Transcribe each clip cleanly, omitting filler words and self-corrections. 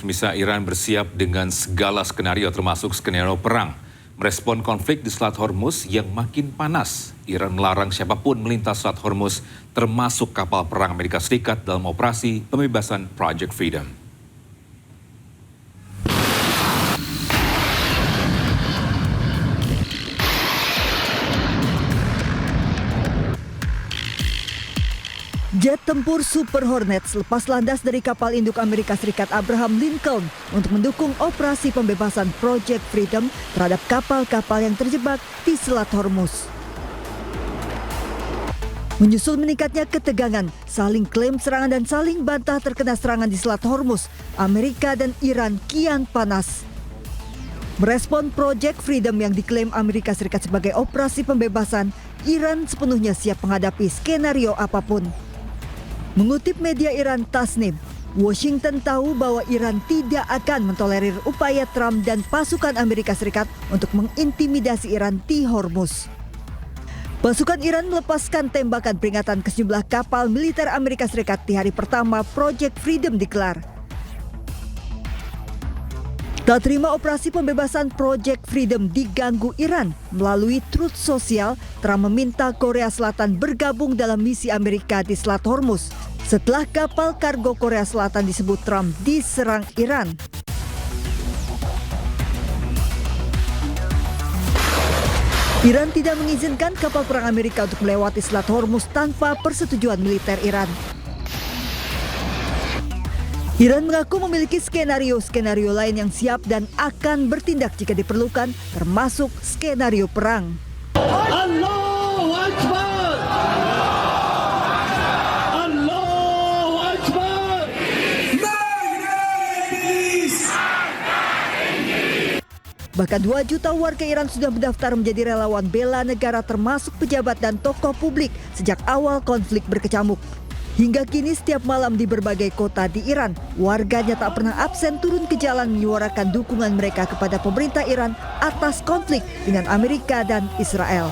Pemirsa, Iran bersiap dengan segala skenario termasuk skenario perang. Merespon konflik di Selat Hormuz yang makin panas, Iran melarang siapapun melintas Selat Hormuz termasuk kapal perang Amerika Serikat dalam operasi pembebasan Project Freedom. Jet tempur Super Hornets lepas landas dari kapal induk Amerika Serikat Abraham Lincoln untuk mendukung operasi pembebasan Project Freedom terhadap kapal-kapal yang terjebak di Selat Hormuz. Menyusul meningkatnya ketegangan, saling klaim serangan dan saling bantah terkena serangan di Selat Hormuz, Amerika dan Iran kian panas. Merespon Project Freedom yang diklaim Amerika Serikat sebagai operasi pembebasan, Iran sepenuhnya siap menghadapi skenario apapun. Mengutip media Iran Tasnim, Washington tahu bahwa Iran tidak akan mentolerir upaya Trump dan pasukan Amerika Serikat untuk mengintimidasi Iran di Hormuz. Pasukan Iran melepaskan tembakan peringatan ke sejumlah kapal militer Amerika Serikat di hari pertama Project Freedom digelar. Tak terima operasi pembebasan Project Freedom diganggu Iran, melalui Truth Social, Trump meminta Korea Selatan bergabung dalam misi Amerika di Selat Hormuz setelah kapal kargo Korea Selatan disebut Trump diserang Iran. Iran tidak mengizinkan kapal perang Amerika untuk melewati Selat Hormuz tanpa persetujuan militer Iran. Iran mengaku memiliki skenario-skenario lain yang siap dan akan bertindak jika diperlukan, termasuk skenario perang. Allahu Akbar! Allahu Akbar! Bahkan 2 juta warga Iran sudah mendaftar menjadi relawan bela negara termasuk pejabat dan tokoh publik sejak awal konflik berkecamuk. Hingga kini setiap malam di berbagai kota di Iran, warganya tak pernah absen turun ke jalan menyuarakan dukungan mereka kepada pemerintah Iran atas konflik dengan Amerika dan Israel.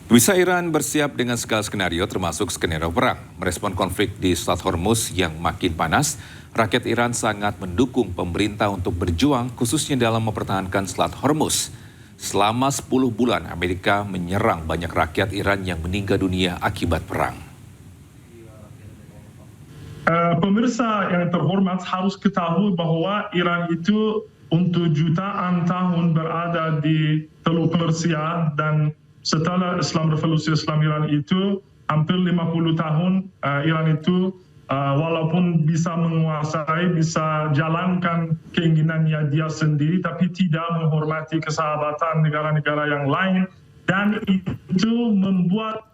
Pemirsa, Iran bersiap dengan segala skenario termasuk skenario perang. Merespon konflik di Selat Hormuz yang makin panas, rakyat Iran sangat mendukung pemerintah untuk berjuang khususnya dalam mempertahankan Selat Hormuz. Selama 10 bulan, Amerika menyerang banyak rakyat Iran yang meninggal dunia akibat perang. Pemirsa yang terhormat harus ketahui bahwa Iran itu untuk jutaan tahun berada di Teluk Persia dan setelah Revolusi Islam Iran itu hampir 50 tahun Iran itu walaupun bisa menguasai, bisa jalankan keinginannya dia sendiri, tapi tidak menghormati kesahabatan negara-negara yang lain. Dan itu membuat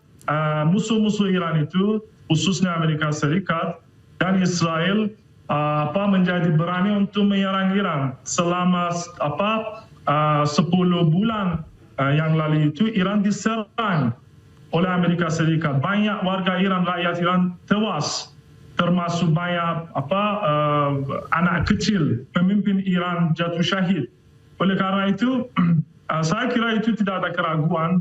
musuh-musuh Iran itu, khususnya Amerika Serikat dan Israel, menjadi berani untuk menyerang Iran. Selama 10 bulan yang lalu itu, Iran diserang oleh Amerika Serikat. Banyak warga Iran, rakyat Iran tewas, termasuk banyak anak kecil, pemimpin Iran jatuh syahid. Oleh karena itu, saya kira itu tidak ada keraguan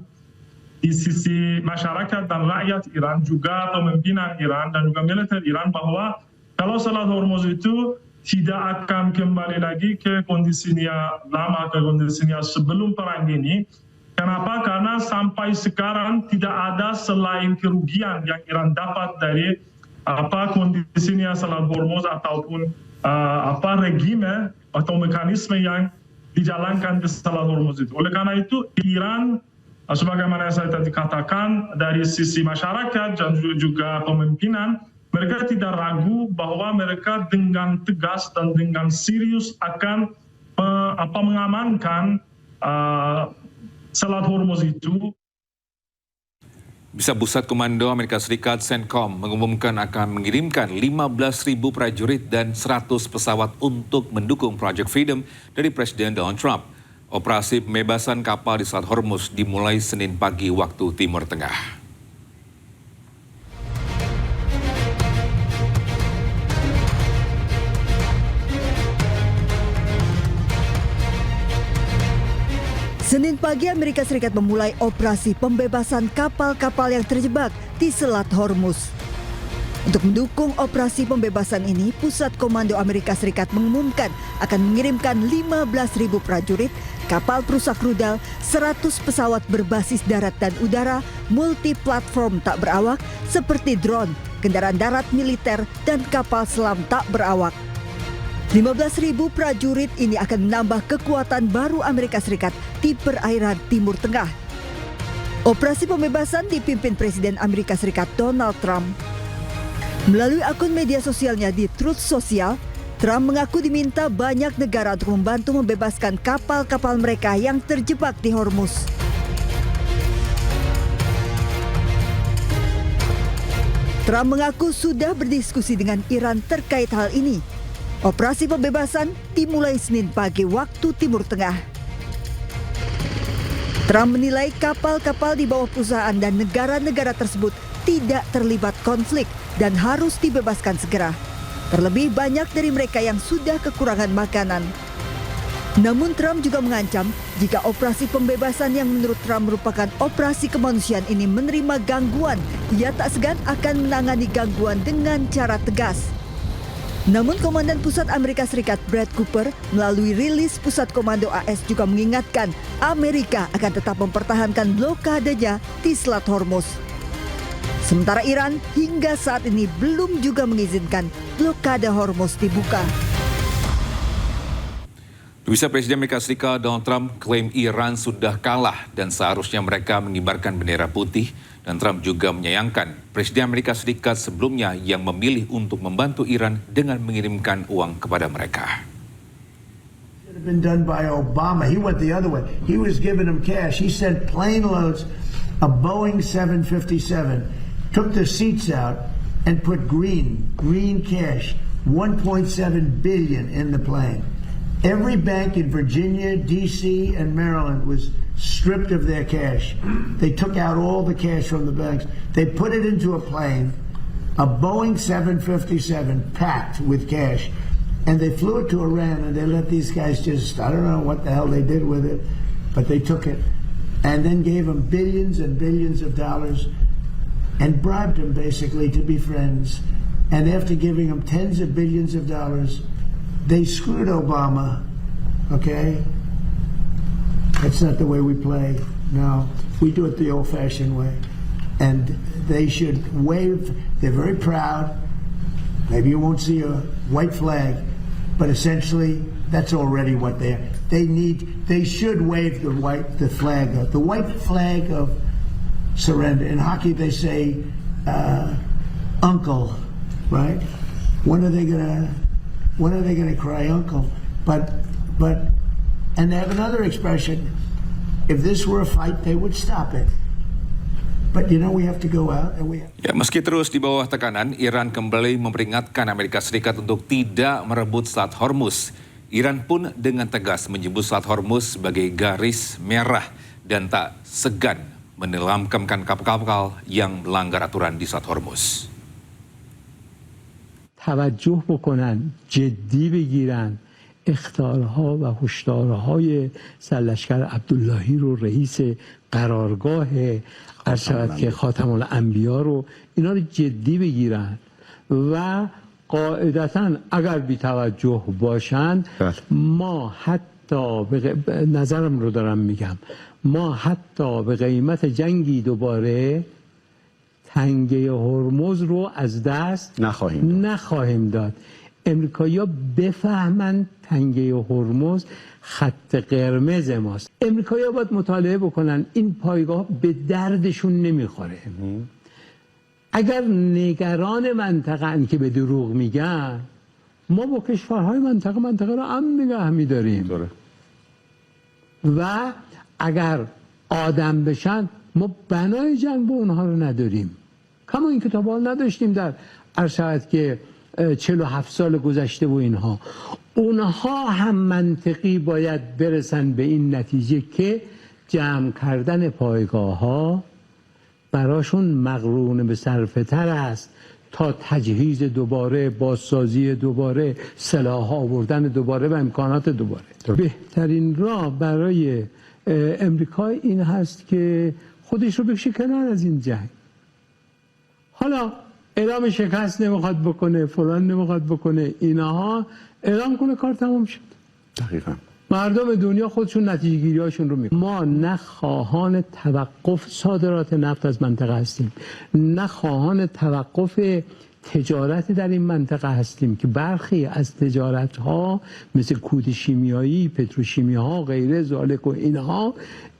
di sisi masyarakat dan rakyat Iran, juga pemimpinan Iran dan juga militer Iran, bahwa kalau Selat Hormuz itu tidak akan kembali lagi ke kondisinya lama, ke kondisinya sebelum perang ini. Kenapa? Karena sampai sekarang tidak ada selain kerugian yang Iran dapat dari kondisinya Selat Hormuz ataupun regime atau mekanisme yang dijalankan di Selat Hormuz itu. Oleh karena itu, Iran, sebagaimana saya tadi katakan, dari sisi masyarakat dan juga pemimpinan, mereka tidak ragu bahwa mereka dengan tegas dan dengan serius akan mengamankan Selat Hormuz itu. Bisa Pusat Komando Amerika Serikat CENTCOM mengumumkan akan mengirimkan 15.000 prajurit dan 100 pesawat untuk mendukung Project Freedom dari Presiden Donald Trump. Operasi pembebasan kapal di Selat Hormuz dimulai Senin pagi waktu Timur Tengah. Senin pagi Amerika Serikat memulai operasi pembebasan kapal-kapal yang terjebak di Selat Hormuz. Untuk mendukung operasi pembebasan ini, Pusat Komando Amerika Serikat mengumumkan akan mengirimkan 15.000 prajurit, kapal perusak rudal, 100 pesawat berbasis darat dan udara, multi-platform tak berawak seperti drone, kendaraan darat militer, dan kapal selam tak berawak. 15.000 prajurit ini akan menambah kekuatan baru Amerika Serikat di perairan Timur Tengah. Operasi pembebasan dipimpin Presiden Amerika Serikat Donald Trump. Melalui akun media sosialnya di Truth Social, Trump mengaku diminta banyak negara untuk membantu membebaskan kapal-kapal mereka yang terjebak di Hormuz. Trump mengaku sudah berdiskusi dengan Iran terkait hal ini. Operasi pembebasan dimulai Senin pagi waktu Timur Tengah. Trump menilai kapal-kapal di bawah perusahaan dan negara-negara tersebut tidak terlibat konflik dan harus dibebaskan segera. Terlebih banyak dari mereka yang sudah kekurangan makanan. Namun Trump juga mengancam jika operasi pembebasan yang menurut Trump merupakan operasi kemanusiaan ini menerima gangguan, ia tak segan akan menangani gangguan dengan cara tegas. Namun Komandan Pusat Amerika Serikat Brad Cooper melalui rilis Pusat Komando AS juga mengingatkan Amerika akan tetap mempertahankan blokadenya di Selat Hormuz. Sementara Iran hingga saat ini belum juga mengizinkan blokade Hormuz dibuka. Bisa Presiden Amerika Serikat Donald Trump klaim Iran sudah kalah dan seharusnya mereka mengibarkan bendera putih. Dan Trump juga menyayangkan Presiden Amerika Serikat sebelumnya yang memilih untuk membantu Iran dengan mengirimkan uang kepada mereka. It had been done by Obama. He went the other way. He was giving them cash. He sent plane loads of Boeing 757, took the seats out and put green cash, 1.7 billion in the plane. Every bank in Virginia, D.C., and Maryland was stripped of their cash. They took out all the cash from the banks. They put it into a plane, a Boeing 757 packed with cash, and they flew it to Iran, and they let these guys just, I don't know what the hell they did with it, but they took it and then gave them billions and billions of dollars and bribed them basically to be friends. And after giving them tens of billions of dollars, they screwed Obama, okay? That's not the way we play. No, we do it the old-fashioned way. And they should wave. They're very proud. Maybe you won't see a white flag, but essentially that's already what they're. They should wave the white flag of surrender. In hockey, they say uncle, right? When are they gonna cry uncle? But and they have another expression. If this were a fight, they would stop it. But you know we have to go out and we have... Ya, meski terus di bawah tekanan, Iran kembali memperingatkan Amerika Serikat untuk tidak merebut Selat Hormuz. Iran pun dengan tegas menyebut Selat Hormuz sebagai garis merah dan tak segan menenggelamkan kapal-kapal yang melanggar aturan di Selat Hormuz. توجه بکنن، جدی بگیرن اخطارها و هشدارهای سرلشکر عبداللهی رو، رئیس قرارگاه ارشد که خاتم الانبیا رو، اینا رو جدی بگیرن و قاعدتا اگر بی توجه باشن ما حتی نظرم رو دارم میگم، ما حتی به قیمت جنگی دوباره تنگه هرمز رو از دست نخواهیم داد. امریکایی‌ها بفهمن تنگه هرمز خط قرمز ماست. امریکایی‌ها باید مطالعه بکنن این پایگاه به دردشون نمیخوره. اگر نگران منطقه‌ان که به دروغ میگن، ما با کشورهای منطقه رو امن نگه می‌داریم. و اگر آدم بشن ما بنای جنگ با اونها رو نداریم. کما این که تا حال نداشتیم در ارشد که 47 سال گذشته و اینها. اونها هم منطقی باید برسن به این نتیجه که جمع کردن پایگاه ها براشون مقرون به صرفه تر است تا تجهیز دوباره، بازسازی دوباره، سلاح آوردن دوباره و امکانات دوباره. بهترین راه برای امریکا این هست که خودش رو بکشه کنار از این جنگ. حالا اعلام شکست نمیخواد بکنه، فلان نمیخواد بکنه، اینها اعلام کنه کار تمام شد. دقیقاً. مردم دنیا خودشون نتیجه گیری هاشون رو میکنن. ما نه خواهان توقف صادرات نفت از منطقه هستیم، نه خواهان توقف تجارت در این منطقه هستیم که برخی از تجارت ها مثل کود شیمیایی، پتروشیمی ها، غیره ذالک و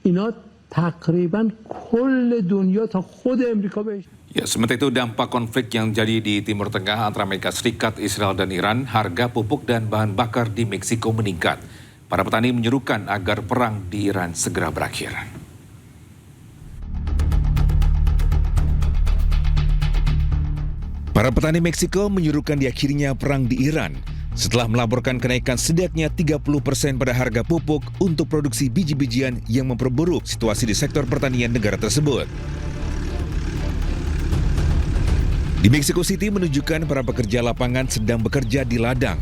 اینا تقریبا کل دنیا تا خود امریکا بهش. Ya, sementara itu dampak konflik yang jadi di Timur Tengah antara Amerika Serikat, Israel, dan Iran, harga pupuk dan bahan bakar di Meksiko meningkat. Para petani menyerukan agar perang di Iran segera berakhir. Para petani Meksiko menyerukan diakhirinya perang di Iran setelah melaporkan kenaikan setidaknya 30% pada harga pupuk untuk produksi biji-bijian yang memperburuk situasi di sektor pertanian negara tersebut. Di Mexico City menunjukkan para pekerja lapangan sedang bekerja di ladang,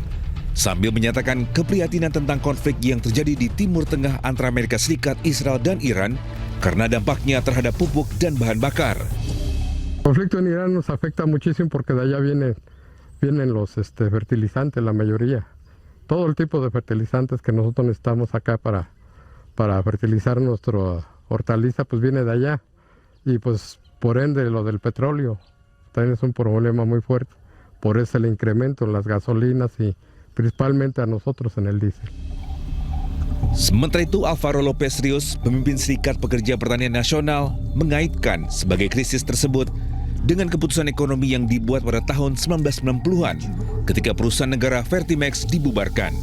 sambil menyatakan keprihatinan tentang konflik yang terjadi di Timur Tengah antara Amerika Serikat, Israel, dan Iran karena dampaknya terhadap pupuk dan bahan bakar. El conflicto en Irán nos afecta muchísimo porque de allá vienen los fertilizantes, la mayoría. Todo el tipo de fertilizantes que nosotros necesitamos acá para fertilizar nuestra hortaliza, pues viene de allá. Y pues por ende lo del petróleo también es un problema muy fuerte. Por eso el incremento en las gasolinas y principalmente a nosotros en el diésel. Sementara itu, Alvaro Lopez Rios, pemimpin Serikat Pekerja Pertanian Nasional, mengaitkan sebagai krisis tersebut dengan keputusan ekonomi yang dibuat pada tahun 1990-an ketika perusahaan negara Fertimex dibubarkan.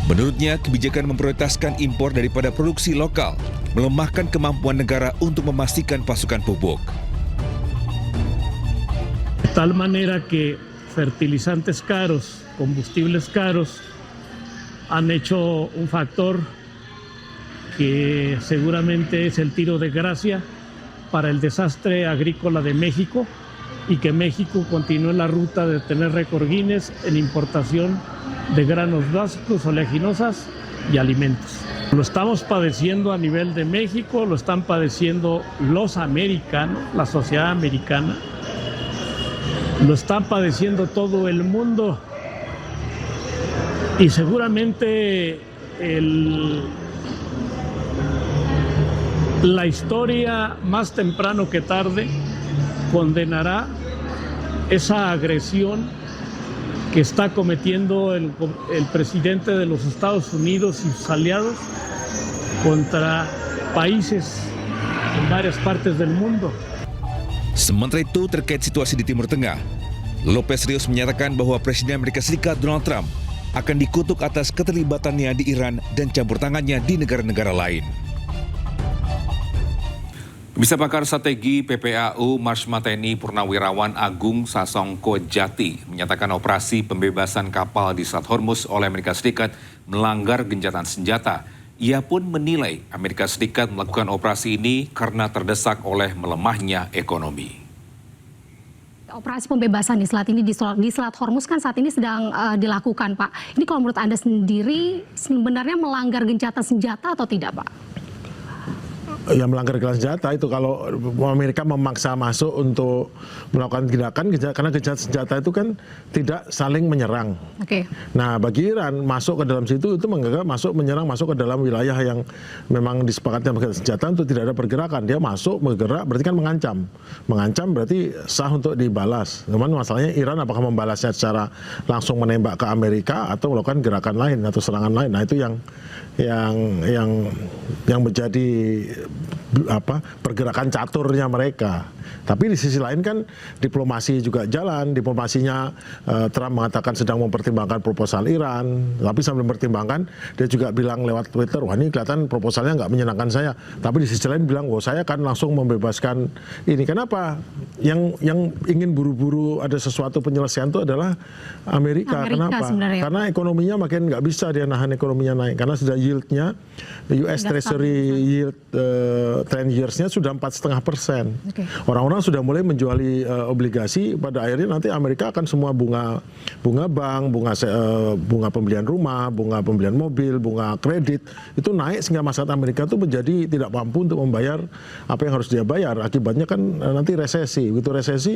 Menurutnya, kebijakan memprioritaskan impor daripada produksi lokal melemahkan kemampuan negara untuk memastikan pasokan pupuk. De tal manera que fertilizantes caros, combustibles caros, han hecho un factor que seguramente es el tiro de gracia para el desastre agrícola de México y que México continúe la ruta de tener récord Guinness en importación de granos básicos, oleaginosas y alimentos. Lo estamos padeciendo a nivel de México, lo están padeciendo los americanos, la sociedad americana, lo están padeciendo todo el mundo y seguramente la historia más temprano que tarde condenará esa agresión que está cometiendo el presidente de los Estados Unidos y sus aliados contra países en varias partes del mundo. Sementara itu, terkait situasi di Timur Tengah, Lopez Rios menyatakan bahwa Presiden Amerika Serikat Donald Trump akan dikutuk atas keterlibatannya di Iran dan campur tangannya di negara-negara lain. Bisa pakar strategi PPAU Marsma TNI Purnawirawan Agung Sasongko Jati menyatakan operasi pembebasan kapal di Selat Hormuz oleh Amerika Serikat melanggar gencatan senjata. Ia pun menilai Amerika Serikat melakukan operasi ini karena terdesak oleh melemahnya ekonomi. Operasi pembebasan di Selat ini di Selat Hormuz kan saat ini sedang dilakukan, Pak. Ini kalau menurut Anda sendiri sebenarnya melanggar gencatan senjata atau tidak, Pak? Ya, melanggar gencatan senjata itu kalau Amerika memaksa masuk untuk melakukan tindakan karena gencatan senjata itu kan tidak saling menyerang. Oke. Nah, bagi Iran masuk ke dalam situ itu menganggap masuk ke dalam wilayah yang memang disepakati dengan senjata untuk tidak ada pergerakan. Dia masuk bergerak berarti kan mengancam berarti sah untuk dibalas. Cuman masalahnya Iran apakah membalasnya secara langsung menembak ke Amerika atau melakukan gerakan lain atau serangan lain. Nah, itu yang menjadi pergerakan caturnya mereka. Tapi di sisi lain kan diplomasi juga jalan. Diplomasinya Trump mengatakan sedang mempertimbangkan proposal Iran. Tapi sambil mempertimbangkan dia juga bilang lewat Twitter, wah ini kelihatan proposalnya nggak menyenangkan saya. Tapi di sisi lain bilang, wah saya akan langsung membebaskan ini. Kenapa? Yang ingin buru-buru ada sesuatu penyelesaian itu adalah Amerika. Kenapa? Sebenarnya. Karena ekonominya makin nggak bisa dia nahan ekonominya naik. Karena sudah yieldnya US Treasury yield 10 years-nya sudah 4,5%. Orang-orang sudah mulai menjuali obligasi, pada akhirnya nanti Amerika akan semua bunga bank, bunga pembelian rumah, bunga pembelian mobil, bunga kredit itu naik sehingga masyarakat Amerika itu menjadi tidak mampu untuk membayar apa yang harus dia bayar. Akibatnya kan nanti resesi. Begitu resesi,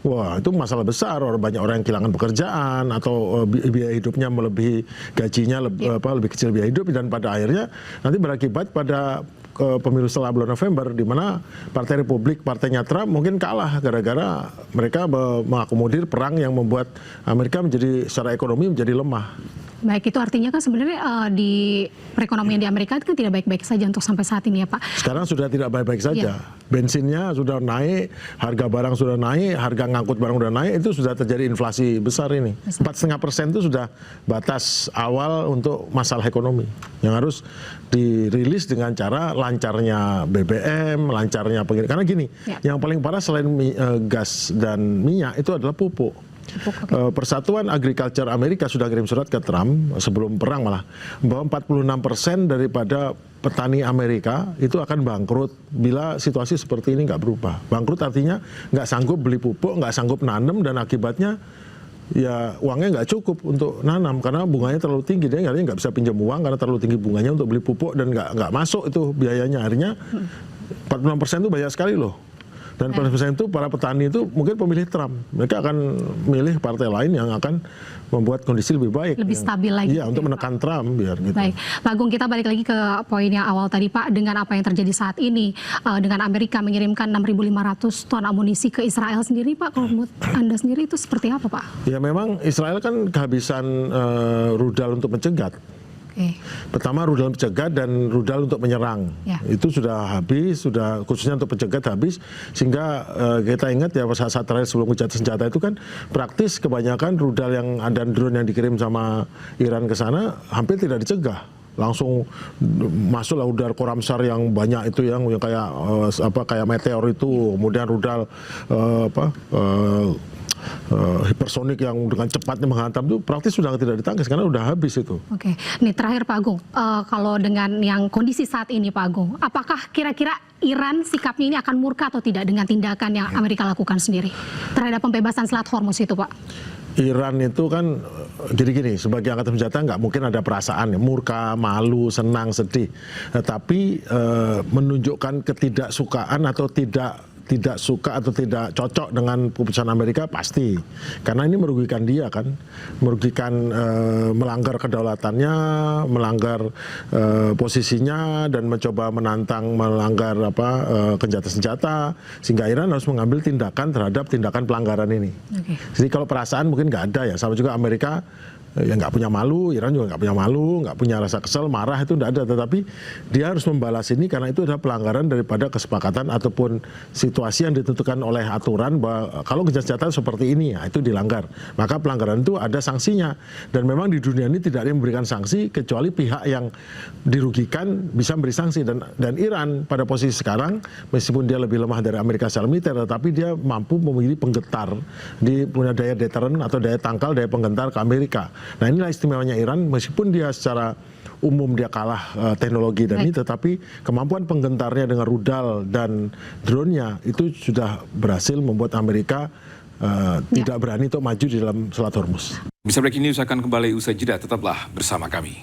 wah itu masalah besar. Banyak orang yang kehilangan pekerjaan atau biaya hidupnya melebihi gajinya, lebih kecil biaya hidup, dan pada akhirnya nanti berakibat pada pemilu setelah bulan November, di mana Partai Republik, partainya Trump mungkin kalah gara-gara mereka mengakomodir perang yang membuat Amerika menjadi secara ekonomi menjadi lemah. Baik, itu artinya kan sebenarnya di perekonomian di Amerika itu kan tidak baik-baik saja untuk sampai saat ini ya Pak. Sekarang sudah tidak baik-baik saja. Bensinnya sudah naik, harga barang sudah naik, harga ngangkut barang sudah naik, itu sudah terjadi inflasi besar ini. 4,5% itu sudah batas awal untuk masalah ekonomi yang harus dirilis dengan cara lancarnya BBM, lancarnya pengiriman. Karena gini, yang paling parah selain gas dan minyak itu adalah pupuk. Persatuan Agriculture Amerika sudah kirim surat ke Trump sebelum perang malah, bahwa 46% daripada petani Amerika itu akan bangkrut bila situasi seperti ini nggak berubah. Bangkrut artinya nggak sanggup beli pupuk, nggak sanggup nanam, dan akibatnya ya uangnya nggak cukup untuk nanam karena bunganya terlalu tinggi. Dia nggak bisa pinjam uang karena terlalu tinggi bunganya untuk beli pupuk, dan nggak masuk itu biayanya. Akhirnya 46% itu banyak sekali loh. Dan 40% itu para petani itu mungkin pemilih Trump. Mereka akan milih partai lain yang akan membuat kondisi lebih baik. Lebih stabil lagi. Iya, untuk menekan Trump biar gitu. Baik, Pak Agung, kita balik lagi ke poin yang awal tadi Pak, dengan apa yang terjadi saat ini, dengan Amerika mengirimkan 6.500 ton amunisi ke Israel sendiri Pak, kalau menurut Anda sendiri itu seperti apa Pak? Ya memang Israel kan kehabisan rudal untuk mencegat. Pertama rudal pencegat dan rudal untuk menyerang, itu sudah habis, sudah khususnya untuk pencegat habis, sehingga kita ingat ya saat terakhir sebelum gencatan senjata itu kan praktis kebanyakan rudal yang ada, drone yang dikirim sama Iran ke sana hampir tidak dicegah. Langsung masuklah rudal Khoramsar yang banyak itu, yang kayak meteor itu, kemudian rudal hipersonik yang dengan cepatnya menghantam itu praktis sudah tidak ditangkis karena sudah habis itu. Oke, nih terakhir Pak Agung, kalau dengan yang kondisi saat ini Pak Agung, apakah kira-kira Iran sikapnya ini akan murka atau tidak dengan tindakan yang Amerika lakukan sendiri terhadap pembebasan Selat Hormuz itu Pak? Iran itu kan gini-gini, sebagai angkatan senjata nggak mungkin ada perasaan ya, murka, malu, senang, sedih. Tapi menunjukkan ketidaksukaan atau tidak suka atau tidak cocok dengan keputusan Amerika pasti, karena ini merugikan dia kan, merugikan, melanggar kedaulatannya, melanggar posisinya, dan mencoba menantang melanggar gencatan senjata, sehingga Iran harus mengambil tindakan terhadap tindakan pelanggaran ini. Jadi kalau perasaan mungkin nggak ada ya, sama juga Amerika ya nggak punya malu, Iran juga nggak punya malu, nggak punya rasa kesel, marah, itu nggak ada. Tetapi dia harus membalas ini karena itu adalah pelanggaran daripada kesepakatan ataupun situasi yang ditentukan oleh aturan, bahwa kalau gencatan senjata seperti ini ya itu dilanggar, maka pelanggaran itu ada sanksinya. Dan memang di dunia ini tidak ada yang memberikan sanksi kecuali pihak yang dirugikan bisa memberi sanksi. Dan Iran pada posisi sekarang meskipun dia lebih lemah dari Amerika secara militer, tetapi dia mampu memiliki penggetar, dia punya daya deterrent atau daya tangkal, daya penggentar ke Amerika. Nah inilah istimewanya Iran, meskipun dia secara umum dia kalah teknologi dan ini, tetapi kemampuan penggentarnya dengan rudal dan drone-nya itu sudah berhasil membuat Amerika tidak berani untuk maju di dalam Selat Hormuz. Bisa Breaking News akan kembali usai jeda, tetaplah bersama kami.